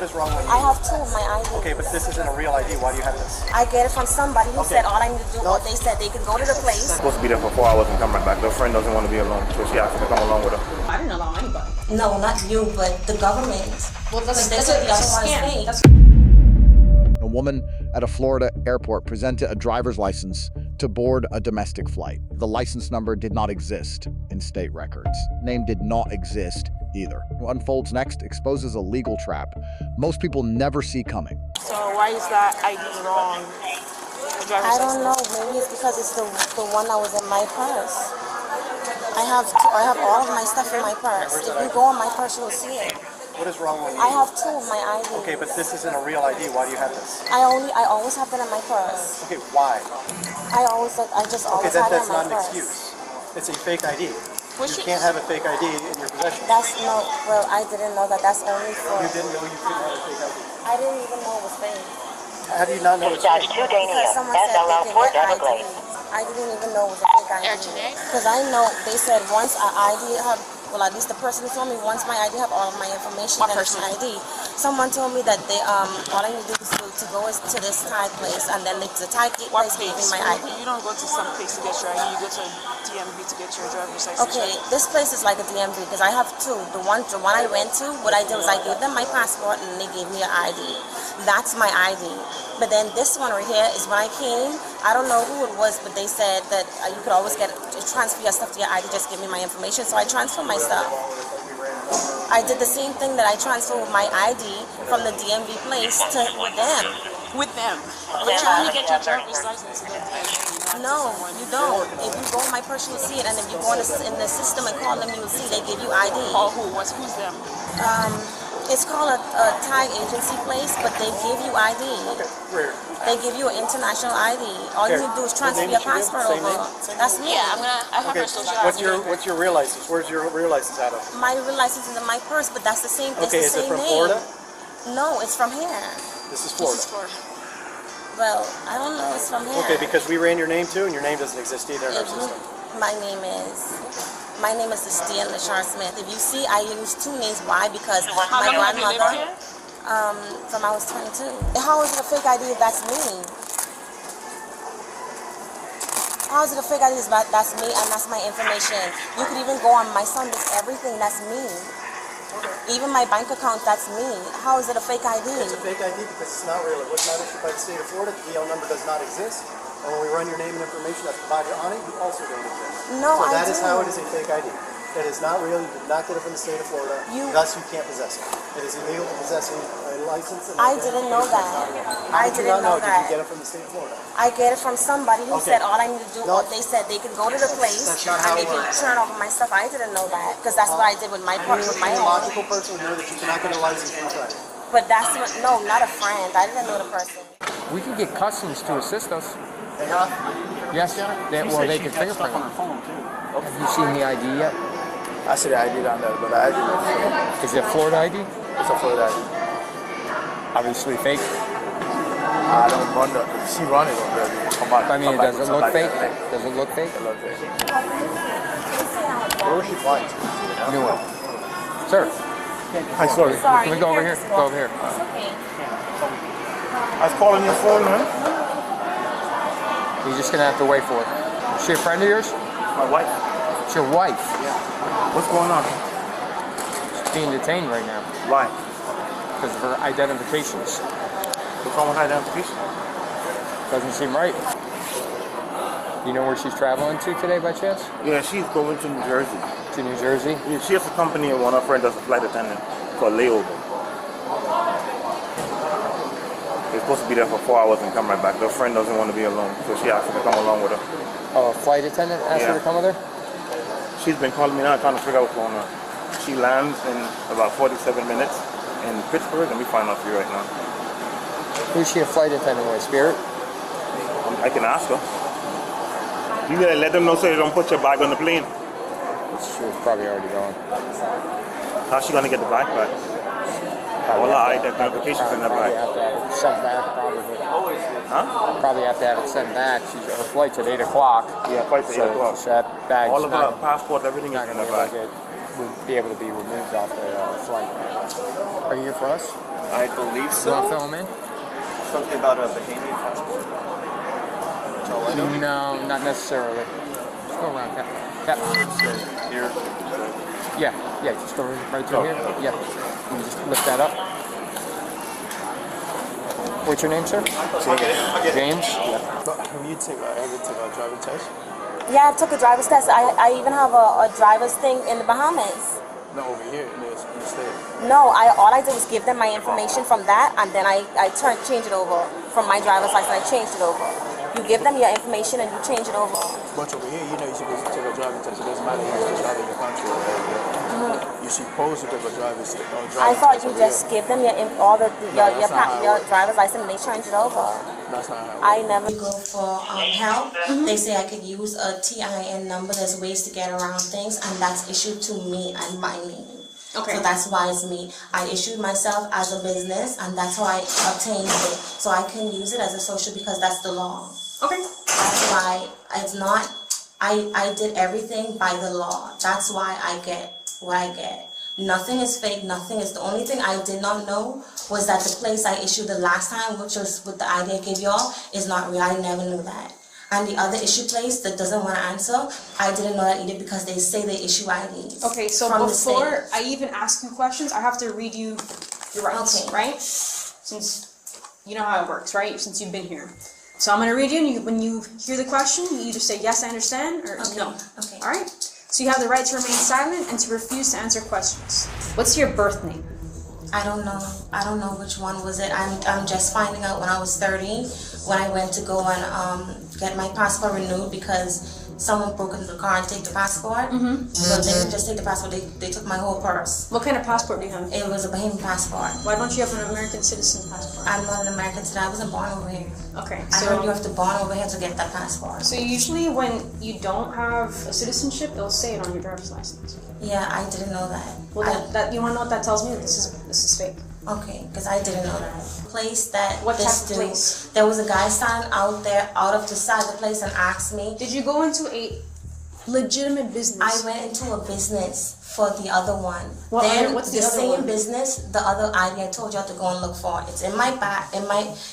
What is wrong with you? I have two of my ID. Okay, but this isn't a real ID. Why do you have this? I get it from somebody who said all I need to do, what they said, they can go to the place. Supposed to be there for 4 hours and come right back. Their friend doesn't want to be alone, so she asked me to come along with her. I didn't allow anybody. No, not you, but the government. Well, that's a scam. A woman at a Florida airport presented a driver's license to board a domestic flight. The license number did not exist in state records. Name did not exist either. What unfolds next exposes a legal trap most people never see coming. So why is that ID wrong? I don't know. Maybe it's because it's the one that was in my purse. I have all of my stuff in my purse. If you go in my purse, you'll see it. What is wrong with you? I have two of my ID. Okay, but this isn't a real ID. Why do you have this? I always have that in my purse. Okay, why? I just always have it in my purse. That's not an excuse. It's a fake ID. You can't have a fake ID in your possession. Well, I didn't know that. That's only for... You didn't know you couldn't have a fake ID? I didn't even know it was fake. How do you not know it's fake? Because someone said they can get ID. I didn't even know it was a fake ID. Because I know they said once an ID have... Well, at least the person who told me once my ID have all of my information and it's my ID. Someone told me that they all I need to do is to go to this Thai place, and then the Thai place gave me my ID. You don't go to some place to get your ID. You go to DMV to get your driver's license. Okay, this place is like a DMV because I have two. The one I went to, what I did was I gave them my passport and they gave me an ID. That's my ID. But then this one right here is when I came. I don't know who it was, but they said that you could always transfer your stuff to your ID. Just give me my information. So I transferred my stuff. I did the same thing that I transferred my ID from the DMV place with them. With them? But you only get your driver's license to the DMV. No, you don't. If you go in my purse, you'll see it. And if you go in the system and call them, you'll see they give you ID. Oh, who's them? It's called a Thai agency place, but they give you ID. Okay, where? They give you an international ID. All you need to do is transfer your passport over. That's me. Yeah, I have her social. What's your real license? Where's your real license out of? My real license is in my purse, but that's the same. Okay, it's the is it same from name. Florida? No, it's from here. This is Florida. Well, I don't know. It's from here. Okay, because we ran your name too, and your name doesn't exist either in our system. My name is Stian Lashar Smith. If you see, I use two names. Why? Because my grandmother. From I was 22. How is it a fake ID if that's me? How is it a fake ID if that's me and that's my information? You could even go on my son, everything, that's me. Even my bank account, that's me. How is it a fake ID? It's a fake ID because it's not real. It was not issued by the state of Florida. The DL number does not exist. And when we run your name and information that's provided on it, you also don't exist. No, so I that do. is how it is a fake ID. It is not real. You did not get it from the state of Florida. Thus, you can't possess it. It is illegal to possess a license. I didn't know that. I didn't know that. Did you get it from the state of Florida? I get it from somebody who said all I need to do, what they said, they can go to the place and they can turn over my stuff. I didn't know that because that's what I did with my part, with my Any own. logical person would know that you cannot get a license from a friend. But that's what, no, not a friend. I didn't know the person. We can get customs to assist us. They have? Yes, they can fingerprint it. Have you seen the ID yet? I see the ID down there, but the ID is it a Florida ID? It's a Florida ID. Obviously fake. I don't wonder. She run it over there. I mean, does it look fake? Does it look fake? It looks fake. Where was she flying to? New one. Sir. Hi, sorry. Can we go over here? Go over here. I was calling your phone, man. You're just gonna have to wait for it. Is she a friend of yours? My wife. It's your wife. Yeah. What's going on? She's being detained right now. Why? Because of her identifications. What's wrong with her identification? Doesn't seem right. You know where she's traveling to today by chance? Yeah, she's going to New Jersey. To New Jersey? Yeah, she has a company and one of her friends is a flight attendant for a layover. They're supposed to be there for 4 hours and come right back. Their friend doesn't want to be alone, so she asked me to come along with her. Oh, a flight attendant asked her to come with her? She's been calling me now trying to figure out what's going on. She lands in about 47 minutes in Pittsburgh, and we find out for you right now. Who's she a flight attendant with? Spirit? I can ask her. You gotta let them know so they don't put your bag on the plane. She was probably already gone. How's she gonna get the bag back? All her identifications in her bag. Probably have to have it sent back, probably. Huh? Probably have to have it sent back. Her flight's at 8 o'clock. Yeah, flight's at 8 o'clock. So that bag's all of her passport, everything is in her bag. would be able to be removed off the flight. Are you here for us? I believe You want to so. film in? Something about a Bahamian passport. No, not necessarily. Just go around. Yeah. Here. Yeah, just go right through here. Okay. Yeah. You just lift that up. What's your name, sir? James? Have you ever took a driving test? Yeah, I took a driver's test. I even have a driver's thing in the Bahamas. No, over here in the state. No, all I did was give them my information from that, and then I change it over from my driver's license. I changed it over. You give them your information and you change it over. But over here, you know you're supposed to take a driving test. It doesn't matter if you're just out of the country or whatever. You're supposed to take a driver's test. I thought you just give them your your works. driver's license and they change it over. That's not how it works. I never go for help. They say I could use a TIN number. There's ways to get around things, and that's issued to me and my name. Okay. So that's why it's me. I issued myself as a business, and that's how I obtained it. So I can use it as a social because that's the law. Okay. That's why it's not. I did everything by the law. That's why I get what I get. Nothing is fake. Nothing is. The only thing I did not know was that the place I issued the last time, which was with the ID I gave y'all, is not real. I never knew that. And the other issue place that doesn't want to answer, I didn't know that either because they say they issue IDs. Okay, so from the before state. I even ask you questions, I have to read you your rights, Okay. right? Since you know how it works, right? Since you've been here. So I'm going to read you, and when you hear the question, you either say yes, I understand, or Okay, no. okay. All right? So you have the right to remain silent and to refuse to answer questions. What's your birth name? I don't know. I don't know which one was it. I'm just finding out when I was 30, when I went to go and get my passport renewed because someone broke into the car and take the passport. So they didn't just take the passport, they took my whole purse. What kind of passport do you have? It was a Bahamian passport. Why don't you have an American citizen passport? I'm not an American today. I wasn't born over here. Okay, I heard you so have to born over here to get that passport. so usually when you don't have a citizenship, it'll say it on your driver's license. Yeah, I didn't know that. Well, that you want to know what that tells me? That this is fake. Okay, because I didn't know that. Place that What this type of dude- place? There was a guy standing out there, out of the side of the place, and asked me. Did you go into a legitimate business? I went into a business for the other one. What Then other- what's the the other same one? business, the other ID I told y'all to go and look for. It's in my bag,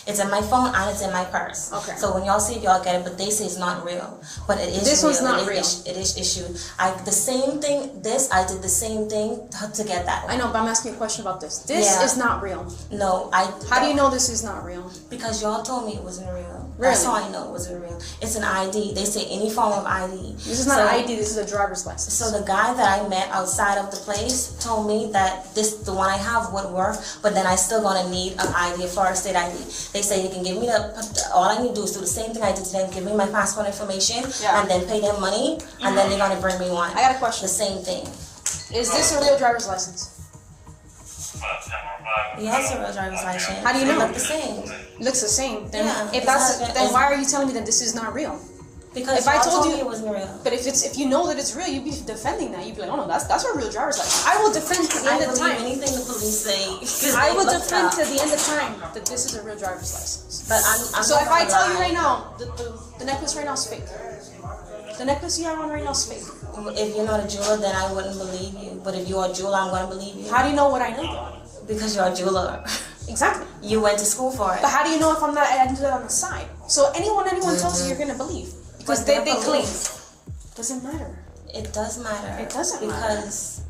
it's in my phone, and it's in my purse. Okay. So when y'all see it, y'all get it, but they say it's not real. But it is This real. one's not It real. It is issued. The same thing. I did the same thing to get that one. I know, but I'm asking you a question about this. This Yeah. is not real. No, How do you know this is not real? Because y'all told me it wasn't real. That's Really? how I know it wasn't real. It's an ID. They say any form of ID. This is not an ID, this is a driver's license. So the guy that I met outside of the place told me that the one I have would work, but then I still gonna need an ID, a Florida State ID. They say you can give me all I need to do is do the same thing I did to them, give me my passport information, Yeah. and then pay them money, and then they're gonna bring me one. I got a question. The same thing. Is this a real driver's license? Yes, a real driver's license. How do you They know? look the same. It looks the same. Then Yeah, if it's that's not- then it's- why are you telling me that this is not real? Because If I y'all told told you- me it wasn't real. But if you know that it's real, you'd be defending that. You'd be like, oh no, that's a real driver's license. I will defend to the I end of believe time. anything the police say. 'Cause I they will looked defend up. to the end of time that this is a real driver's license. But I'm So not if I gonna tell you lie. right now, the necklace right now is fake. The necklace you have on right now is fake. If you're not a jeweler, then I wouldn't believe you. But if you're a jeweler, I'm gonna believe you. How do you know what I know though? Because you're a jeweler. Exactly. You went to school for it. But how do you know if I'm not ended on the side? So anyone tells you, you're gonna believe because But they they're claim. police. Doesn't matter. It does matter. It doesn't matter. Because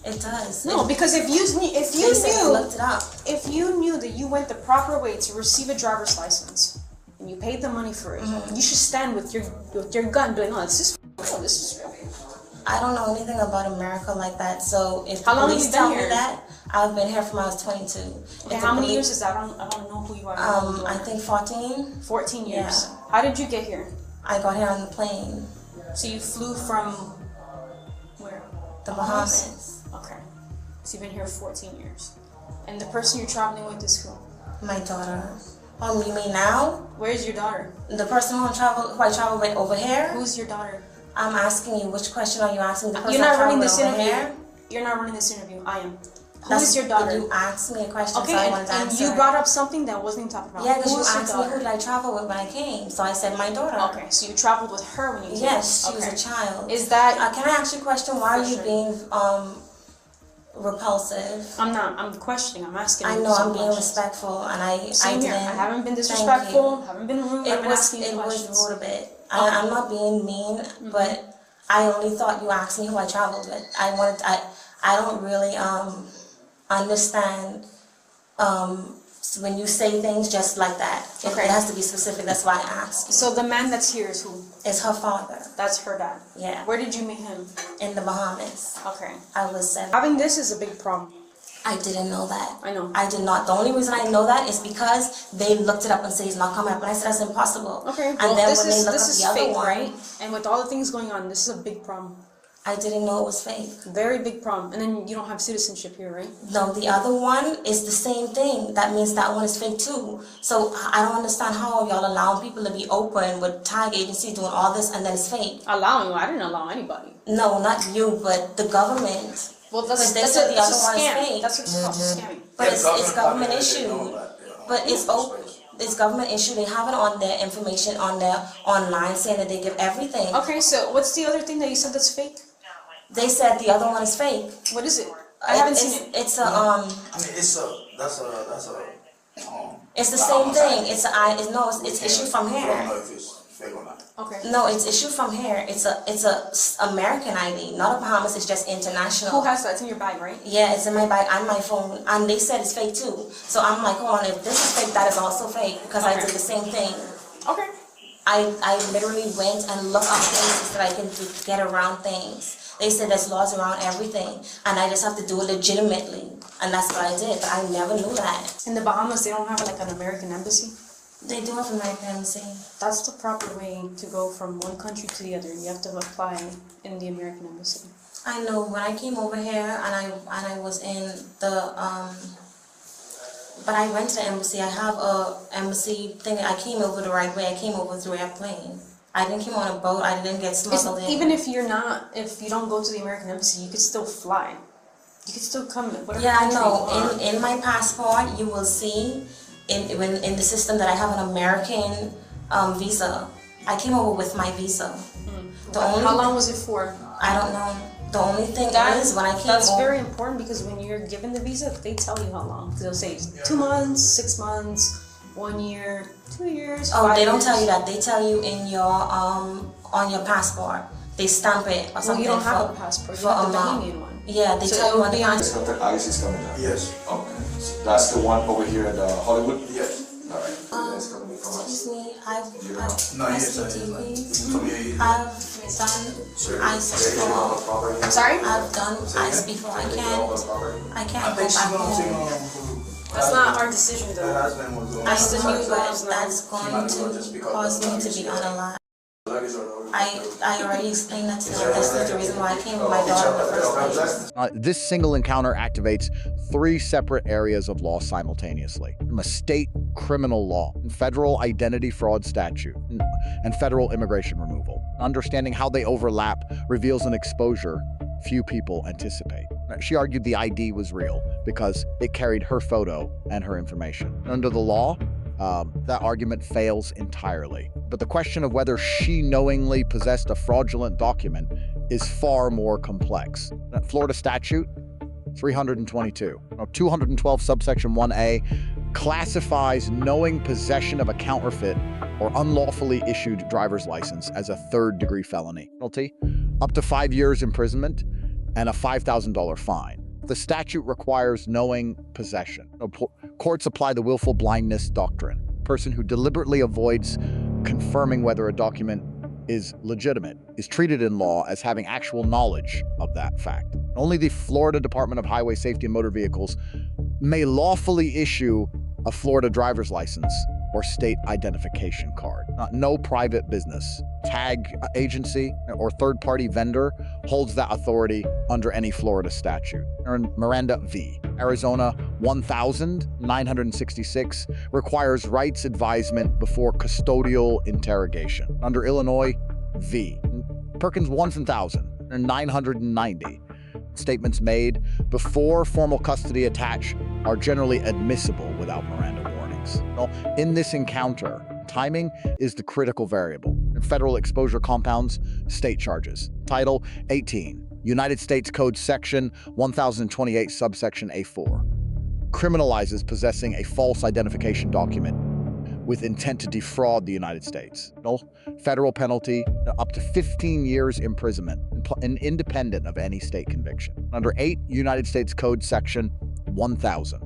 it does. No, because if you They said they looked it up. if you knew that you went the proper way to receive a driver's license and you paid the money for it, you should stand with your gun, and be like, no, this is real. This is real. I don't know anything about America like that. So if How the long have police you been tell me here? that, I've been here from I was 22. Okay, If how the many police- years is that? I don't know who you are. I think 14. 14 years. Yeah. How did you get here? I got here on the plane. So you flew from where? The Bahamas. Okay. So you've been here 14 years. And the person you're traveling with is who? My daughter. Oh, you mean now? Where's your daughter? The person who I travel with over here? Who's your daughter? I'm asking you, which question are you asking? The person You're not I travel running with this over interview. here? You're not running this interview. I am. Who is your daughter? You asked me a question, Okay, so I wanted to and answer. you brought up something that wasn't even talked about. Yeah, because Who you is your asked me daughter? who did I travel with when I came, so I said my daughter. Okay, so you traveled with her when you came. Yes, she was Okay. a child. Is that? Can I ask you a question? Why are you Sure. being repulsive? I'm not. I'm questioning. I'm asking. I you know some I'm being questions. respectful, and I Same here. didn't. I haven't been Thank disrespectful. you. Haven't been rude. I've It been was asking you questions. rude a bit. I'm not being mean, but I only thought you asked me who I traveled with. I don't really understand when you say things just like that. Okay. It has to be specific. That's why I asked. So the man that's here is who? It's her father. That's her dad. Yeah. Where did you meet him? In the Bahamas. Okay. I was 7. Having this is a big problem. I didn't know that. I know. I did not. The only reason I know that is because they looked it up and said he's not coming up, and I said that's impossible. Okay. And then this when they is looked this up is the other fake, one, right? And with all the things going on, this is a big problem. I didn't know it was fake. Very big problem. And then you don't have citizenship here, right? No, the other one is the same thing. That means that one is fake too. So I don't understand how y'all allowing people to be open with tag agencies doing all this and then it's fake. Allowing? I didn't allow anybody. No, not you, but the government. Well, Because that's they said the a other one is scam. fake. That's what it's called, scamming. But it's government issued. But it's open. It's government issued. They have it on their information on their online saying that they give everything. Okay, so what's the other thing that you said that's fake? They said the other one is fake. What is it? I haven't seen it. It's a I mean, it's It's the same thing. It's issued from I don't here. know if it's fake or not. Okay. No, it's issued from here. It's a American ID, not a Bahamas. It's just international. Who has that? It's in your bag, right? Yeah, it's in my bag and my phone, and they said it's fake too. So I'm like, hold on, if this is fake, that is also fake because I Okay. did the same thing. Okay. I literally went and looked up things that I can do to get around things. They said there's laws around everything, and I just have to do it legitimately, and that's what I did. But I never knew that. In the Bahamas, they don't have like an American embassy. They do have American embassy. That's the proper way to go from one country to the other. You have to apply in the American embassy. I know when I came over here and I was in the but I went to the embassy. I have a embassy thing. I came over the right way. I came over through airplane. I didn't come on a boat. I didn't get smuggled in. Even if if you don't go to the American embassy, you could still fly. You could still come. Whatever Yeah, I country know. you are. In my passport, you will see in the system that I have an American visa. I came over with my visa. How long was it for? I don't know. The only thing is when I came That's over. very important because when you're given the visa, they tell you how long. They'll say 2 months, 6 months, 1 year, 2 years. Oh, 5 they don't years. tell you that. They tell you in your on your passport. They stamp it or Well, something. you don't have for- a passport. You for have the amount. Bahamian one. Yeah, they So tell it you would on the be on- passport. Ice is coming down. Yes. Okay. So that's the one over here in Hollywood? Yes. All right. That's coming from us. Excuse me, I've No, can I yes, speak to you, sir. please? From your I've done ice before. Sorry? I've done ice before. I can't I go think she's back going to, home. That's not our decision her though. husband was going I knew, but She that's going to cause me to be unalive. I already explained that to them. This is the reason why I came with my daughter in the first place. This single encounter activates 3 separate areas of law simultaneously. A state criminal law, federal identity fraud statute, and federal immigration removal. Understanding how they overlap reveals an exposure few people anticipate. She argued the ID was real because it carried her photo and her information. Under the law, that argument fails entirely. But the question of whether she knowingly possessed a fraudulent document is far more complex. Florida Statute 322, 212 subsection 1A classifies knowing possession of a counterfeit or unlawfully issued driver's license as a 3rd-degree felony. Penalty, up to 5 years imprisonment and a $5,000 fine. The statute requires knowing possession. Courts apply the willful blindness doctrine. A person who deliberately avoids confirming whether a document is legitimate is treated in law as having actual knowledge of that fact. Only the Florida Department of Highway Safety and Motor Vehicles may lawfully issue a Florida driver's license or state identification card. No private business, tag agency, or third-party vendor holds that authority under any Florida statute. Miranda v. Arizona 1966 requires rights advisement before custodial interrogation. Under Illinois v. Perkins 1990 Statements made before formal custody attach are generally admissible without Miranda warnings. Well, in this encounter, timing is the critical variable. In federal exposure compounds, state charges. Title 18, United States Code Section 1028, subsection A4, criminalizes possessing a false identification document with intent to defraud the United States. Federal penalty up to 15 years imprisonment, and independent of any state conviction. Under 8 United States Code Section 1000,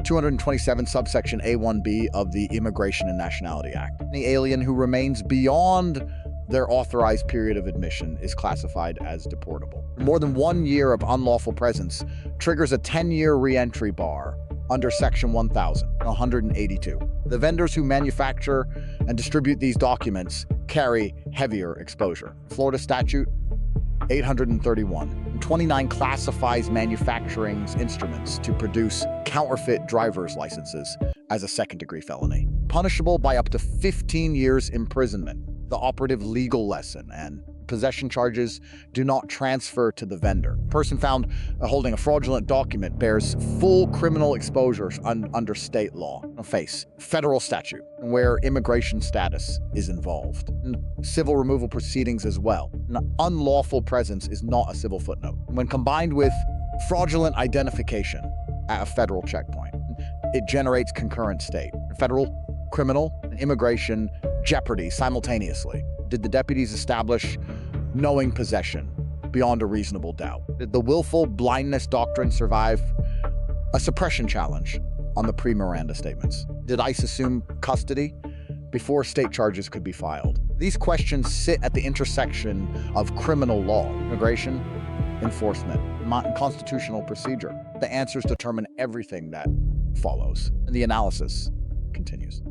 227 subsection A1B of the Immigration and Nationality Act. Any alien who remains beyond their authorized period of admission is classified as deportable. More than 1 year of unlawful presence triggers a 10-year re-entry bar under Section 182. The vendors who manufacture and distribute these documents carry heavier exposure. Florida Statute 831. 29 classifies manufacturing instruments to produce counterfeit driver's licenses as a second-degree felony, punishable by up to 15 years imprisonment. The operative legal lesson and possession charges do not transfer to the vendor. Person found holding a fraudulent document bears full criminal exposure under state law. Face federal statute, where immigration status is involved. And civil removal proceedings as well. An unlawful presence is not a civil footnote. When combined with fraudulent identification at a federal checkpoint, it generates concurrent state, federal, criminal, and immigration jeopardy simultaneously. Did the deputies establish knowing possession beyond a reasonable doubt? Did the willful blindness doctrine survive a suppression challenge on the pre-Miranda statements? Did ICE assume custody before state charges could be filed? These questions sit at the intersection of criminal law, immigration, enforcement, and constitutional procedure. The answers determine everything that follows, and the analysis continues.